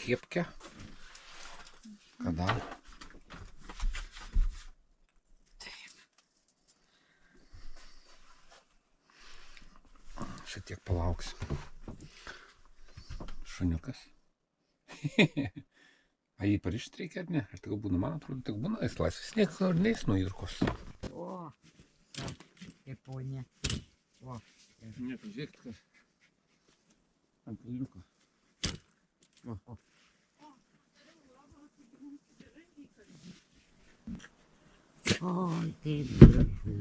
kepkę. Kada? Šiek tiek palauksim. Šuniukas. A jį parišt reikia, ar ne? Ar tik būna, man atrodo, tik būna, jis laisvas. Niekur neis nuo Jurkos. О, так, Япония. О, Ne, pažiūrėkit, kas ant kalniuko. O. ой, taip gražu.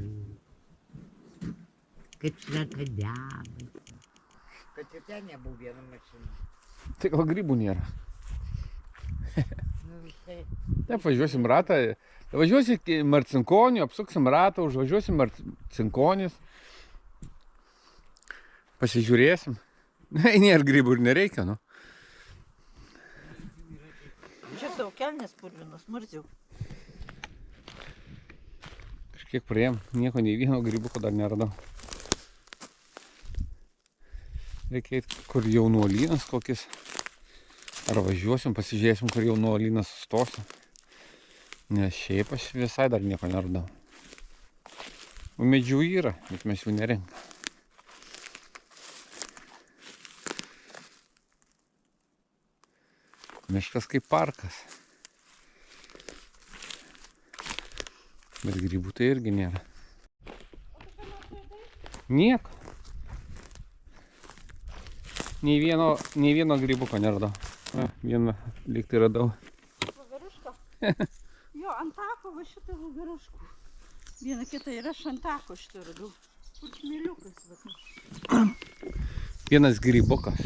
Kaip šnekadėmai. Kad ir ten nebuvo viena mašina. Tai gal grybų nėra. Nu, visai. Taip, važiuosim ratą. Važiuosim iki Marcinkonių, apsuksim ratą, užvažiuosim Marcinkonis. Pasižiūrėsim. Nėra grybų ir nereikia, nu. Čia tau kelnės purvinos, murziau. Kažkiek praėjom, nieko nei vieno grybuko dar neradau. Reikia eit, kur jaunuolynas kokis. Ar važiuosim, pasižiūrėsim, kur jaunuolynas sustosim. Nes šiaip aš visai dar nieko neradau. O medžių yra, bet mes jų nerenkam. Miškas kaip parkas. Bet grybų tai irgi nėra. Nieko. Nei vieno grybuko neradau. Vieną lyg tai radau. Vagariuška? Jo, ant tako va šitą vagariuškų. Vieną kitą ir aš ant tako šitą radau. Kur smėliukas, va. Vienas grybukas.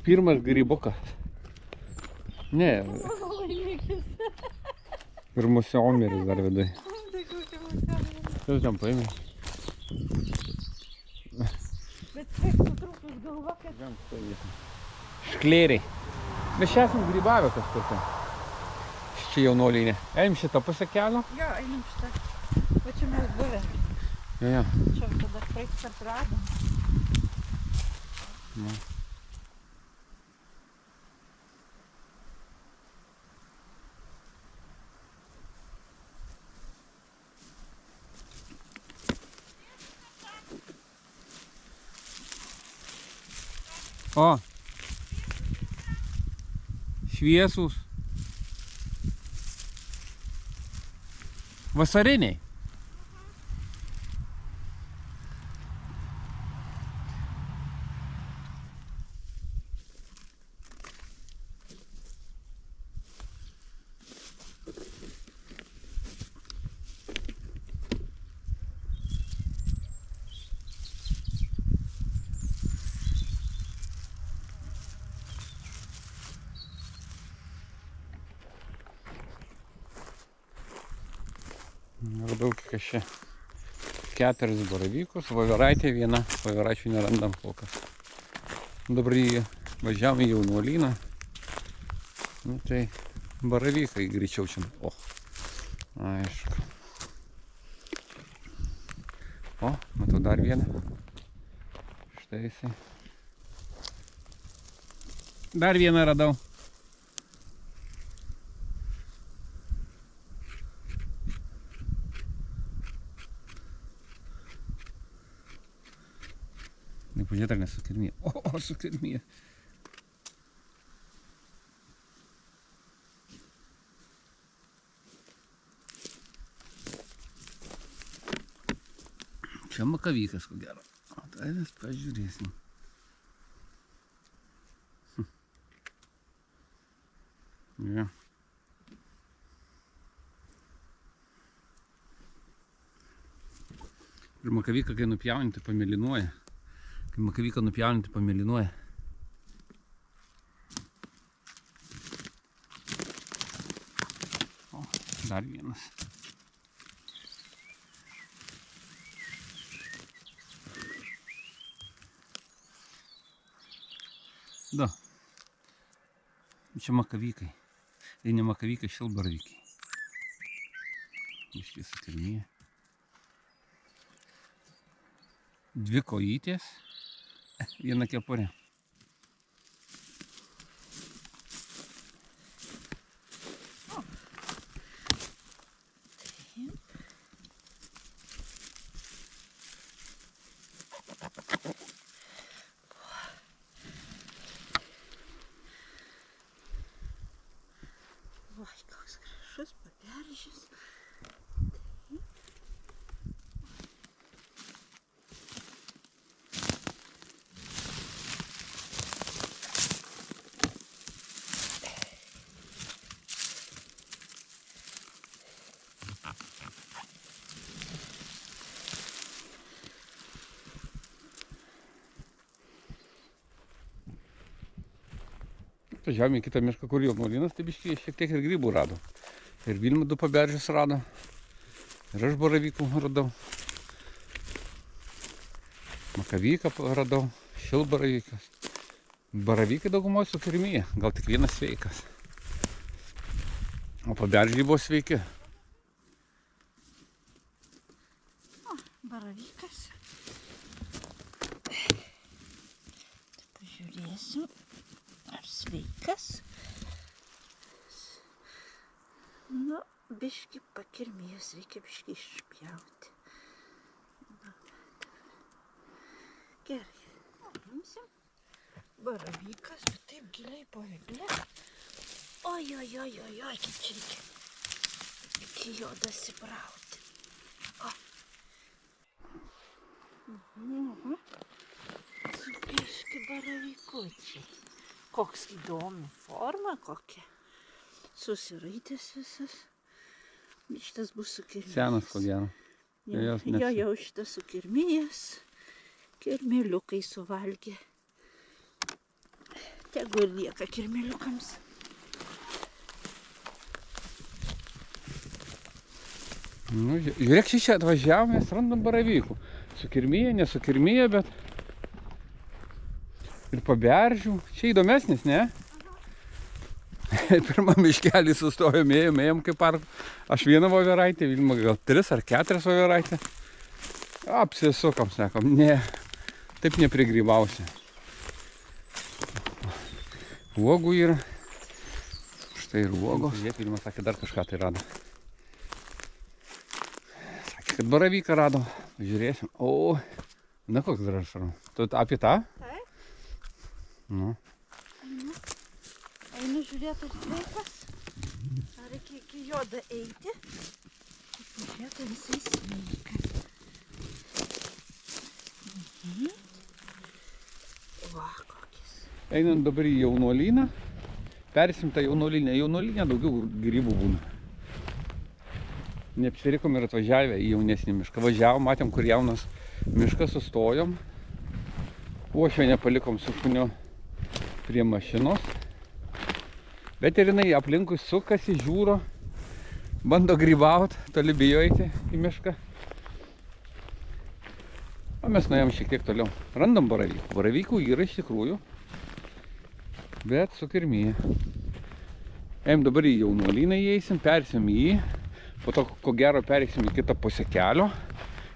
Pirmas grybukas. Ne. Mano laimikis. Ir musiomeris dar vidai. Tai kokia musiomeris. Kas ten paėmė? Bet kiek sutrūkus galva, kad... Šklėriai. Mes čia esam grybavę kažkur ten. Čia jaunuolinė. Eim šitą pusę kelio. Jo, einam šitą. Va čia mes buvę. Jo. Čia tada praeit kart radom. Nu. O. Šviesūs. Vasariniai. Radau kiek čia 4 baravykus, voveraitė viena, voveraičių nerandam kol kas. Dabar važiavom į jaunuolyną. Nu tai baravykai greičiau čia. O, aišku. O, matau dar vieną. Štai jisai. Dar vieną radau. Nepažiūrėt, ar nesukirmė. O, sukirmė. Čia makavykas, ko gero. O tai mes pažiūrėsim. Ja. Ir makavyką, kai nupjauni, tai pamėlynuoja. Kai makavyką nupjauni, tai pamėlynuoja. O, dar vienas. Da. Čia makavykai. Tai ne makavykai, šilbaravykai. Iškiai sukirmėje. 2 kojytės, 1 kepurė. Atvažiavome į kitą mišką, kur jaunuolynas, tai biškį šiek tiek ir grybų rado. Ir Vilma 2 paberžės rado. Ir aš baravykų radau. Makavyką radau. Šilbaravykas. Baravykai daugumoj su kirmyje. Gal tik vienas sveikas. O paberžiai buvo sveiki. Baravykas. Pažiūrėsim, ar sveikas. Nu, biški pakirmėjęs, reikia biški išpjauti. Gerai, imsim. Baravykas, bet taip giliai po egle. Oi, kaip čia reikia iki jo dasibrauti. O. Biški baravykučiai. Koks įdomi forma kokia. Susiraitęs visas. Šitas bus sukirmėjęs. Senas, ko gero. Jo, šitas sukirmėjęs. Kirmėliukai suvalgė. Tegu ir lieka kirmėliukams. Nu, žiūrėk, čia atvažiavom, mes randam baravykų. Sukirmyje, nesukirmyje, bet ir paberžių. Čia įdomesnis, ne? Pirmą miškelį sustojom, ėjom kaip park. Aš vieną voveraitę, Vilma gal 3 ar 4 voveraitę. Apsisukam, sakom, ne, taip neprigrybausi. Uogų yra. Štai ir uogos. Žiūrėk, Vilma sakė, dar kažką tai rado. Sakė, kad baravyką rado. Žiūrėsim. O, na koks gražus. Tu apie tą? Taip. Nu. Einu žiūrėti, ar sveikas. Ar reikia iki jo eiti. Žiūrėti, ar jisai sveikas. Va, kokis. Einant dabar į jaunuolyną. Persim tą jaunuolynę. Jaunuolynė daugiau grybų būna. Neapsirikom ir atvažiavę į jaunesnį mišką. Važiavom, matėm, kur jaunas miškas, sustojom. Uošvę palikom su šuniu prie mašinos. Bet ir jinai aplinkui sukasi, žiūro, bando grybaut, toli bijo eiti į mišką. O mes nuėjom šiek tiek toliau. Randam baravykų. Baravykų yra iš tikrųjų, bet sukirmyje. Eim dabar į jaunuolyną įeisim, persim į jį. Po to, ko gero, pereisim į kitą pusę kelio.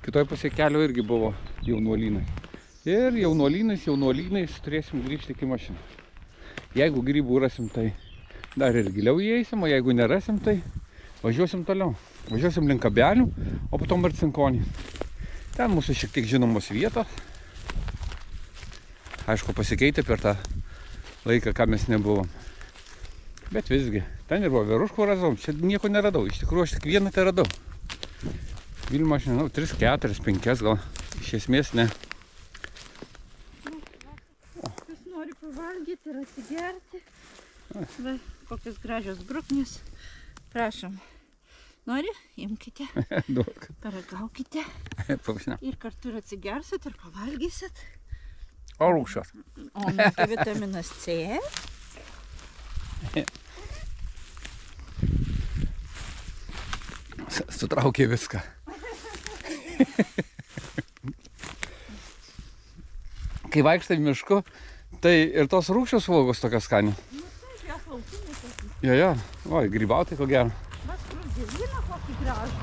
Kitoje pusė kelio irgi buvo jaunuolynai. Ir jaunuolynais turėsim grįžti iki mašiną. Jeigu grybų rasim, tai dar ir giliau įeisim, o jeigu nerasim, tai važiuosim toliau. Važiuosim link Kabelių, o po to Marcinkonį. Ten mūsų šiek tiek žinomos vietos. Aišku, pasikeitė per tą laiką, ką mes nebuvom. Bet visgi, ten ir voveruškų radau, čia nieko neradau. Iš tikrųjų, aš tik vieną tai radau. Vilma, aš nežinau, 3, 4, 5 gal. Iš esmės ne. Kas nori pavalgyti ir atsigerti. Va, kokios gražios bruknės. Prašom. Nori? Imkite. Daug. Paragaukite. Pavažinau. Ir kartu ir atsigersit ir pavalgysit. O rūkščios. O mūsų vitaminas C. Sutraukė viską. Kai vaikštai mišku, tai ir tos rūkščios uogos tokios skanios. Nu taip, jas laukinės esi. Jo. Oi, grybauti ko gero. Va, skruzdėlyną kokį gražų.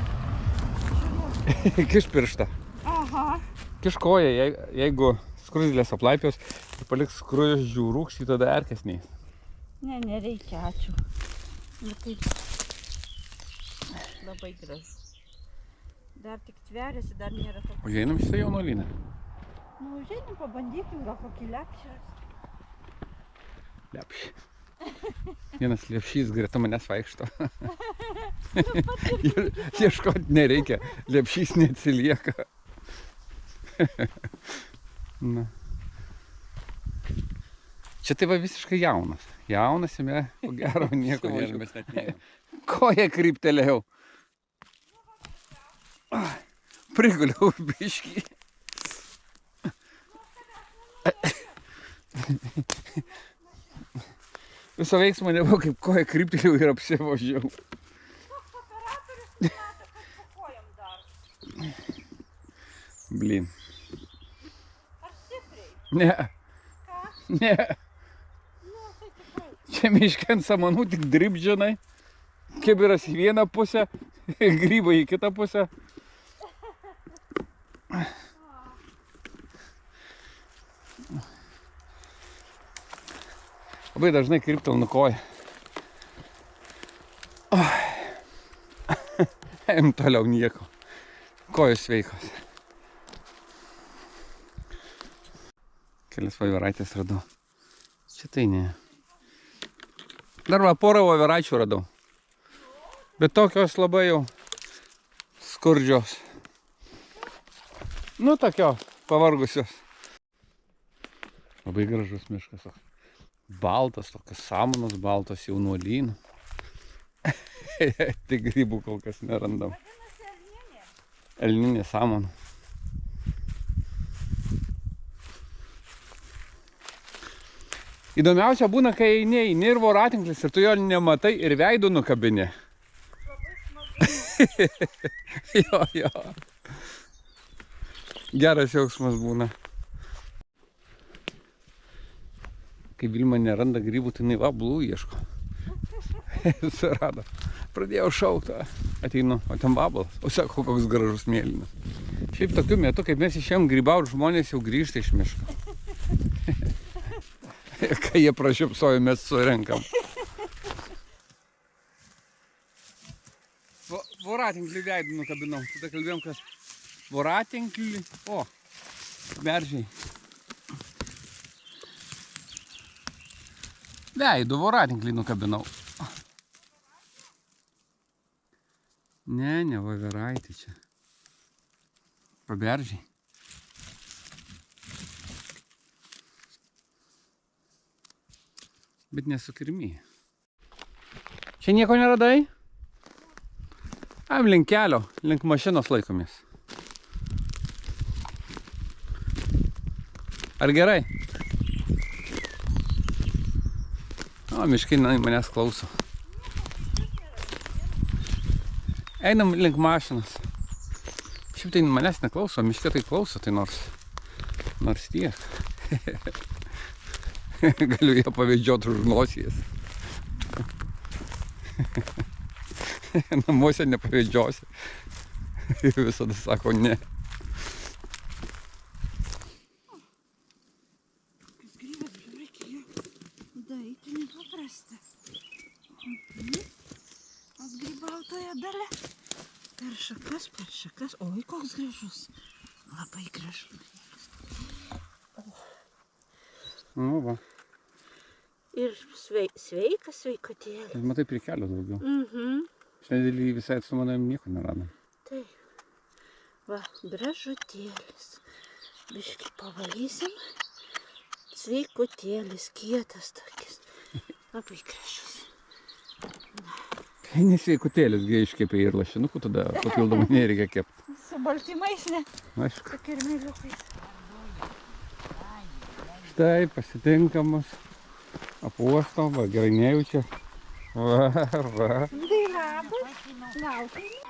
Kiš pirštą. Aha. Kiš koją, jeigu skruzdėlės aplaipios ir paliks skruzdžių rūkštį, tada erkės neis. Ne, nereikia, ačiū. Nu taip. Labai gražu. Dar tik tveriasi, dar nėra to. Užeinam šitą jaunuolyną. Nu, užeinim, pabandykim, gal kokį lepšį ras. Lepšį. Vienas lepšys greta manęs vaikšto. Ieškoti nereikia, lepšys neatsilieka. Na. Čia tai va visiškai jaunas. Jaunas jame, ko gero, nieko nežinau. Koja kryptelėjau. Priguliau biškį. Viso veiksmo nebuvo, kaip koja kryptelėjau ir apsivažiavau. Operatorius mato, kad po kojom dar. Blin. Ar stipriai? Ne, Ką? ne. Nu, tai tikrai. Čia miške ant samanų tik dribdžinai. Kibiras į vieną pusę, grybai į kitą pusę. Labai dažnai kryptau nukoja. Eim toliau nieko. Kojos sveikos. Kelias voveraitės radau. Čia tai ne. Dar va porą voveraičių radau. Bet tokios labai jau skurdžios. Nu, tokio pavargusios. Labai gražus miškas. Baltas, tokios samanos, baltos jaunuolynų. Tik grybų kol kas nerandam. Vadinasi, elnienė. Elninė samana. Įdomiausia būna, kai eini ir voratinklis ir tu jo nematai ir veidų nukabini. Labai smagu. Jo. Geras jausmas būna. Kai Vilma neranda grybų, tai jinai vablų ieško. Surado. Pradėjau šaukti. Ateinu, o ten vablas. O sako, koks gražus mėlynas. Šiaip tokiu metu, kaip mes išėjom grybauti, žmonės jau grįžta iš miško. Kai jie pražiopsojo, mes surenkam. Voratinklį veidų nukabinau. Tada kalbėjom, kad voratinklį... O, beržiai. Veidų voratinklį nukabinau. Ne voveraitė čia. Paberžiai. Bet nesukirmi. Čia nieko neradai? Am link kelio, link mašinos laikomės. Ar gerai? O, miškai manęs klauso. Einam link mašinos. Šiaip tai manęs neklauso, miške tai klauso, tai nors tiek. Galiu ją pavedžioti už nosies. Namuose nepavedžiosi. Visada sako ne. Kas grybas, reikėjo daryti nepaprasta. Atgrybautoja dalia. Per šakas. Oi, koks gražus. Labai gražus. Nu va. Ir sveikas sveikutėlis. Matai, prie kelio daugiau. Mhm. Šiandien visai atstumą nieko neradom. Taip. Va, gražutėlis. Biškį pavalysim. Sveikutėlis, kietas tokis. Labai gražus. Kai nesveikutėlis, kai iškepė ir lašinukų, tada papildomai nereikia kepti. Su baltymais, ne? Aišku. Su kirmėliukais. Štai pasitinkamas. Apuosto, va, gerai nejaučia. Va. Tai labas. Laukiam.